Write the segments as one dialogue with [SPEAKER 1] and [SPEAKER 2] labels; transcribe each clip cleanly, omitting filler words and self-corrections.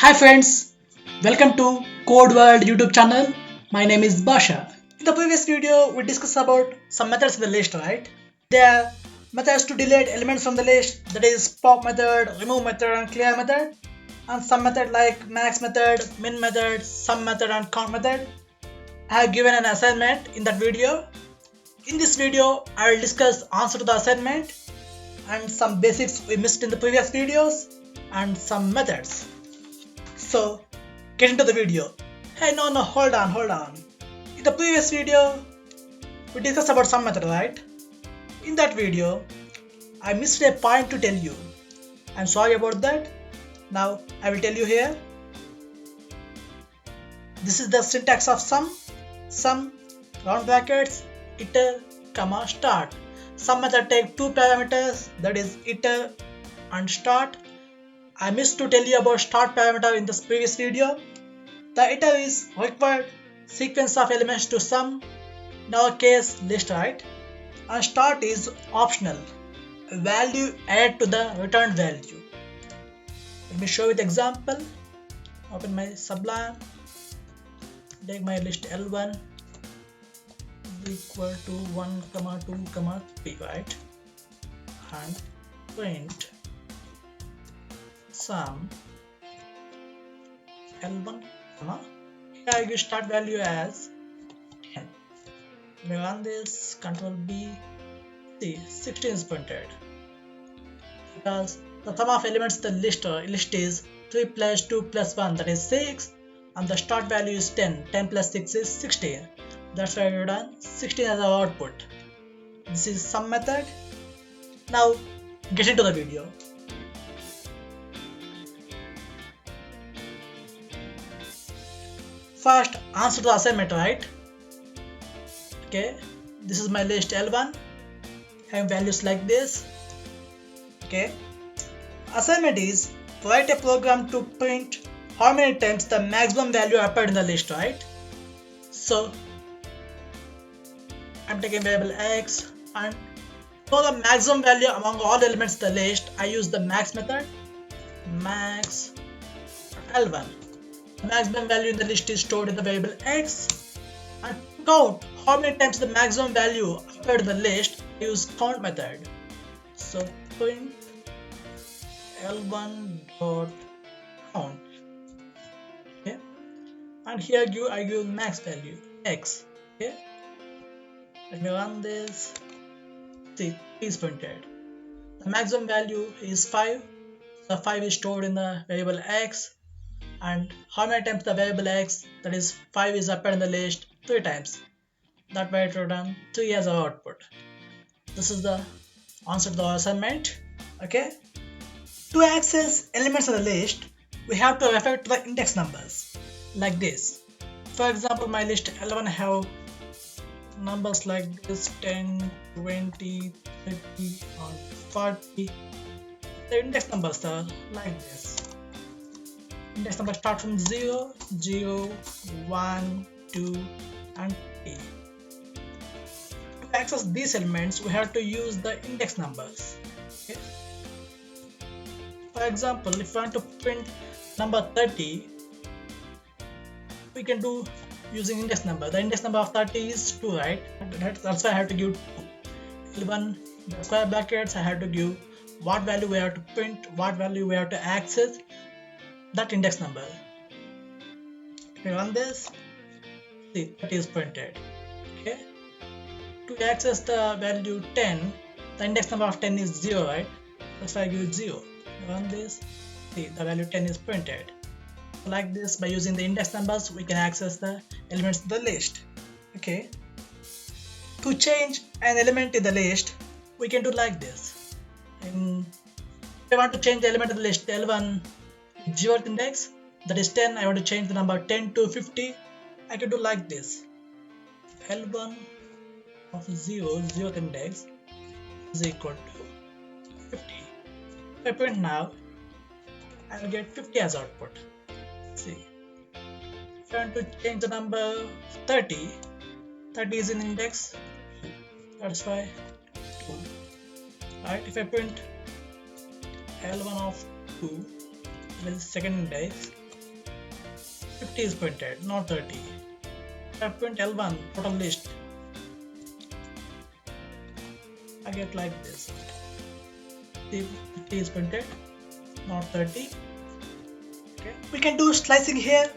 [SPEAKER 1] Hi friends, welcome to Code World YouTube channel. My name is Basha. In the previous video, we discussed about some methods in the list, right? There are methods to delete elements from the list, that is pop method, remove method and clear method, and some method like max method, min method, sum method and count method. I have given an assignment in that video. In this video, I will discuss answer to the assignment and some basics we missed in the previous videos and some methods. So get into the video. Hey, no, hold on. In the previous video, we discussed about sum method, right? In that video, I missed a point to tell you. I'm sorry about that. Now I will tell you here. This is the syntax of sum, round brackets, iter, comma, start. Sum method take two parameters, that is iter and start. I missed to tell you about start parameter in this previous video. The iter is required sequence of elements to sum, in our case list, right? And start is optional, value added to the returned value. Let me show you the example. Open my Sublime, take my list L1 is equal to 1, 2, 3, right? And print sum L1, here I give start value as 10. We run this, Control B, see 16 is printed because the sum of elements in the list is 3 plus 2 plus 1, that is 6, and the start value is 10. 10 plus 6 is 16. That's why we've done 16 as our output. This is sum method. Now get into the video. First, answer the assignment, right? Okay, this is my list L1, having values like this. Okay, assignment is write a program to print how many times the maximum value appeared in the list, right? So I'm taking variable x, and for the maximum value among all elements in the list, I use the max method, max L1. The maximum value in the list is stored in the variable x, and to count how many times the maximum value appeared in the list, I use count method. So print L1 dot count. Okay, and here I give max value x. Okay, let me run this. See, is printed. The maximum value is 5. The 5 is stored in the variable x, and how many times the variable x, that is 5, is appeared in the list? 3 times. That way it return 3 as our output. This is the answer to the assignment. Okay, to access elements of the list, we have to refer to the index numbers like this. For example, my list L1 have numbers like this: 10, 20, 30 and 40. The index numbers are like this. Index numbers start from 0, 0, 1, 2 and 3. To access these elements, we have to use the index numbers. Okay? For example, if we want to print number 30, we can do using index number. The index number of 30 is 2, right? That's why I have to give 2. L1, the square brackets, I have to give what value we have to print, what value we have to access, that index number. If we run this, see, it is printed. Okay, to access the value 10, the index number of 10 is 0, right? That's why I give 0. Run this, see, the value 10 is printed. Like this, by using the index numbers, we can access the elements in the list. Okay, to change an element in the list, we can do like this. And if I want to change the element of the list L1 0th index, that is 10, I want to change the number 10 to 50, I can do like this. L1 of 0th index is equal to 50. If I print now, I will get 50 as output. See, if I want to change the number 30, 30 is in index, that's why 2. Right, if I print L1 of 2, that is second index, 50 is printed, not 30. If I print L1 total list, I get like this. 50 is printed, not 30. Okay. We can do slicing here.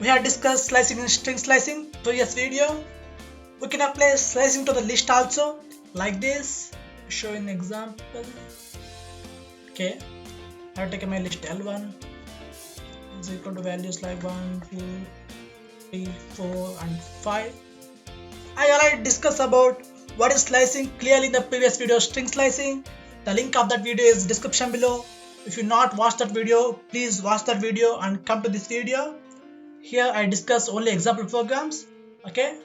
[SPEAKER 1] We have discussed slicing and string slicing previous video. We can apply slicing to the list also, like this. Show an example. Okay, I have taken my list L1 is equal to values like 1, 2, 3, 4 and 5. I already discussed about what is slicing clearly in the previous video, string slicing. The link of that video is description below. If you not watched that video, please watch that video and come to this video. Here I discuss only example programs. Okay,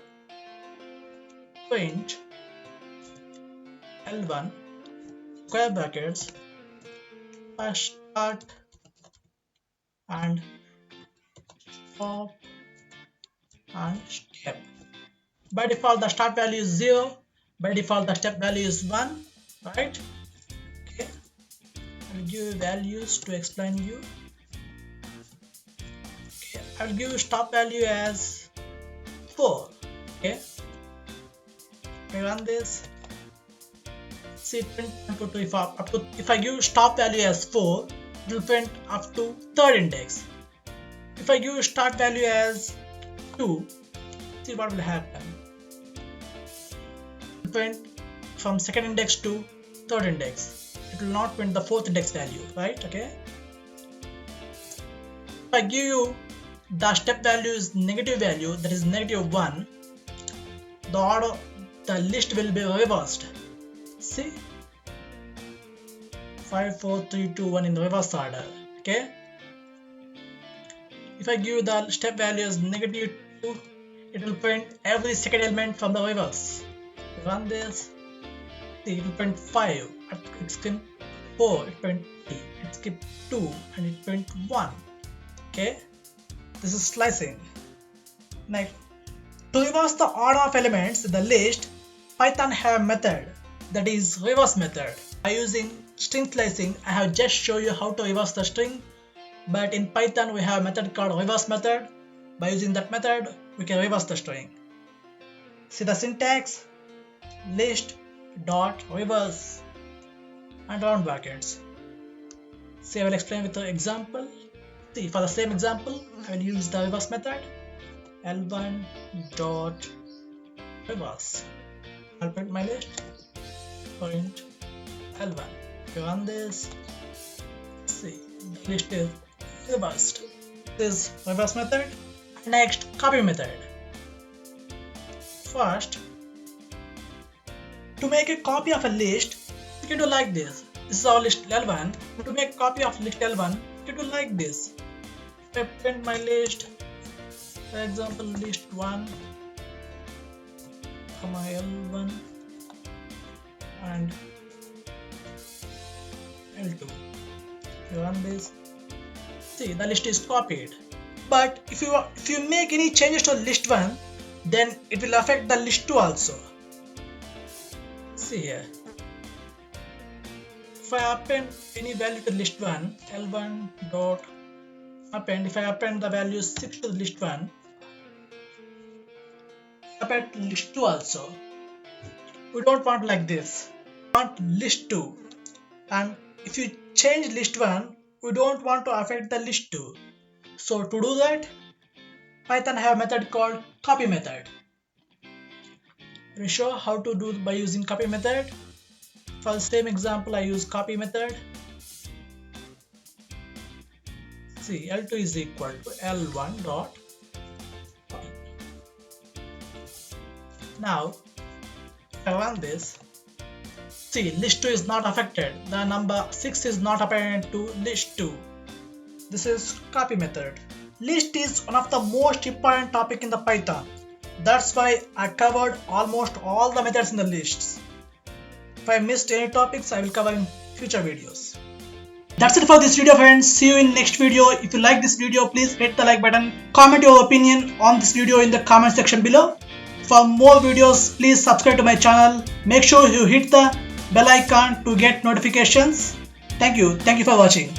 [SPEAKER 1] print L1 square brackets start and stop and step. By default the start value is 0, by default the step value is 1, right? Okay, I'll give values to explain you. Okay, I'll give stop value as 4. Okay, I run this. See, print up to if I give stop value as 4, it will print up to third index. If I give start value as 2, see what will happen. It will print from second index to third index. It will not print the fourth index value, right? Okay. If I give you the step value is negative value, that is -1, the list will be reversed. See, 5, 4, 3, 2, 1 in the reverse order. Okay. If I give the step value as -2, it will print every second element from the reverse. Run this. See, it will print 5. It skip 4. It print 3. It skip 2 and it print 1. Okay. This is slicing. Next, to reverse the order of elements in the list, Python have a method, that is reverse method. By using string slicing, I have just shown you how to reverse the string, but in Python we have a method called reverse method. By using that method, we can reverse the string. See the syntax: list dot reverse and round brackets. See, I will explain with an example. See, for the same example, I will use the reverse method. L1 dot reverse. I'll print my list. Print L1. If you run this, see, the list is reversed. This is reverse method. Next, copy method. First, to make a copy of a list, you can do like this. This is our list L1. To make a copy of list L1, you can do like this. I print my list, for example, list 1, comma L1 and L2. You run this. See, the list is copied. But if you make any changes to list 1, then it will affect the list 2 also. See here. If I append any value to list 1, L1 dot append, if I append the value 6 to the list 1, append list 2 also. We don't want like this. We want list 2. And if you change list 1, we don't want to affect the list 2. So to do that, Python have a method called copy method. Let me show how to do by using copy method. For the same example, I use copy method. See, L2 is equal to L1 dot copy. Now, if I run this, see, list 2 is not affected. The number 6 is not appended to list 2. This is copy method. List is one of the most important topic in the Python. That's why I covered almost all the methods in the lists. If I missed any topics, I will cover in future videos. That's it for this video, friends. See you in next video. If you like this video, please hit the like button. Comment your opinion on this video in the comment section below. For more videos, please subscribe to my channel. Make sure you hit the bell icon to get notifications. Thank you. Thank you for watching.